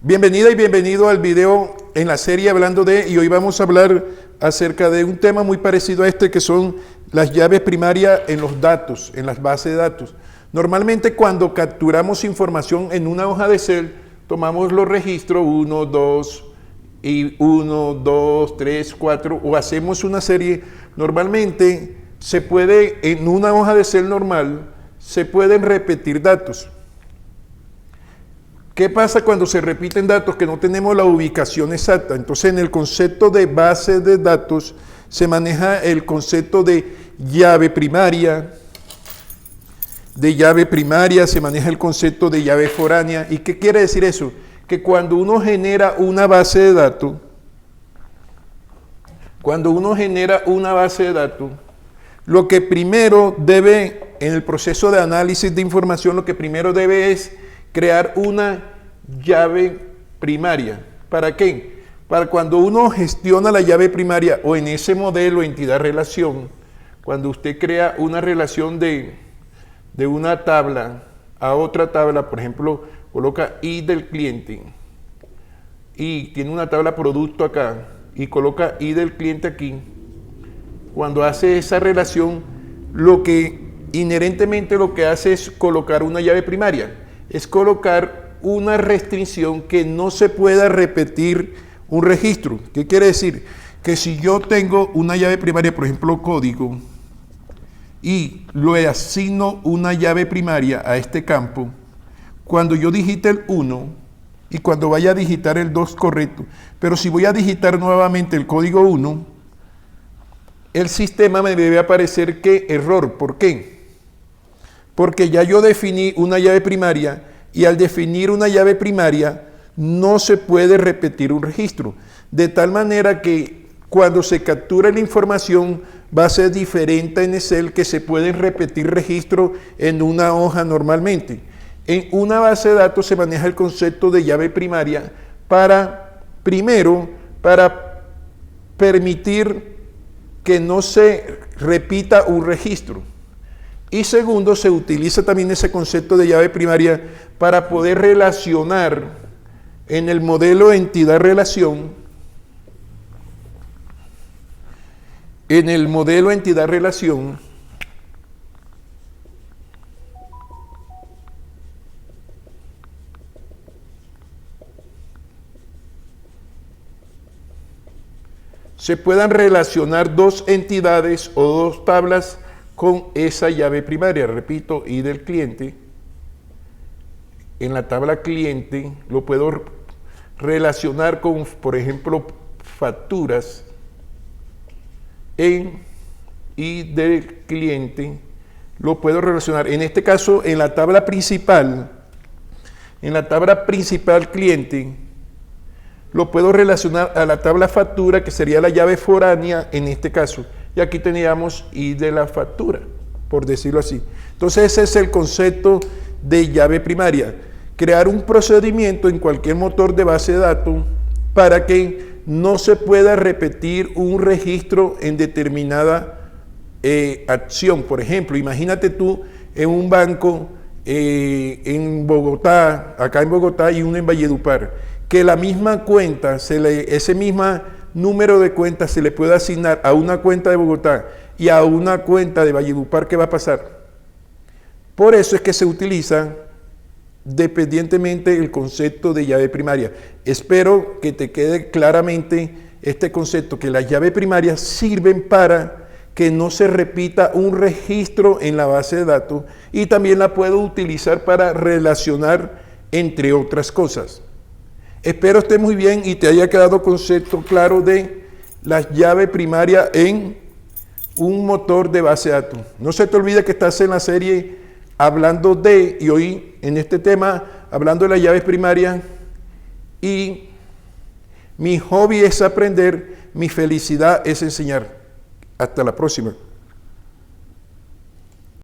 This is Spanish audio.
Bienvenida y bienvenido al video en la serie Hablando de, y hoy vamos a hablar acerca de un tema muy parecido a este, que son las llaves primarias en los datos, en las bases de datos. Normalmente cuando capturamos información en una hoja de Excel, tomamos los registros 1, 2, y 1, 2, 3, 4, o hacemos una serie. Normalmente se puede, en una hoja de Excel normal, se pueden repetir datos. ¿Qué pasa cuando se repiten datos que no tenemos la ubicación exacta? Entonces, en el concepto de base de datos se maneja el concepto de llave primaria. De llave primaria se maneja el concepto de llave foránea. ¿Y qué quiere decir eso? Que cuando uno genera una base de datos, lo que primero debe, en el proceso de análisis de información, lo que primero debe es crear una llave primaria. ¿Para qué? Para cuando uno gestiona la llave primaria o en ese modelo entidad-relación, cuando usted crea una relación de una tabla a otra tabla, por ejemplo, coloca I del cliente y tiene una tabla producto acá y coloca I del cliente aquí. Cuando hace esa relación, lo que inherentemente lo que hace es colocar una llave primaria. Es colocar una restricción que no se pueda repetir un registro. ¿Qué quiere decir? Que si yo tengo una llave primaria, por ejemplo, código, y le asigno una llave primaria a este campo, cuando yo digite el 1 y cuando vaya a digitar el 2, correcto, pero si voy a digitar nuevamente el código 1, el sistema me debe aparecer que error. ¿Por qué? Porque ya yo definí una llave primaria y al definir una llave primaria no se puede repetir un registro. De tal manera que cuando se captura la información va a ser diferente en Excel, que se pueden repetir registros en una hoja normalmente. En una base de datos se maneja el concepto de llave primaria primero, para permitir que no se repita un registro. Y segundo, se utiliza también ese concepto de llave primaria para poder relacionar en el modelo entidad-relación. En el modelo entidad-relación, se puedan relacionar dos entidades o dos tablas con esa llave primaria. Repito, I del cliente. En la tabla cliente lo puedo relacionar con, por ejemplo, facturas. En I del cliente lo puedo relacionar. En este caso, en la tabla principal cliente, lo puedo relacionar a la tabla factura, que sería la llave foránea en este caso. Y aquí teníamos I de la factura, por decirlo así. Entonces ese es el concepto de llave primaria. Crear un procedimiento en cualquier motor de base de datos para que no se pueda repetir un registro en determinada acción. Por ejemplo, imagínate tú en un banco en Bogotá, acá en Bogotá, y uno en Valledupar, que la misma cuenta, ese mismo número de cuentas se le puede asignar a una cuenta de Bogotá y a una cuenta de Valledupar. ¿Qué va a pasar? Por eso es que se utiliza dependientemente el concepto de llave primaria. Espero que te quede claramente este concepto, que las llaves primarias sirven para que no se repita un registro en la base de datos, y también la puedo utilizar para relacionar entre otras cosas. Espero esté muy bien y te haya quedado concepto claro de las llaves primarias en un motor de base de datos. No se te olvide que estás en la serie Hablando de, y hoy en este tema hablando de las llaves primarias, y mi hobby es aprender, mi felicidad es enseñar. Hasta la próxima.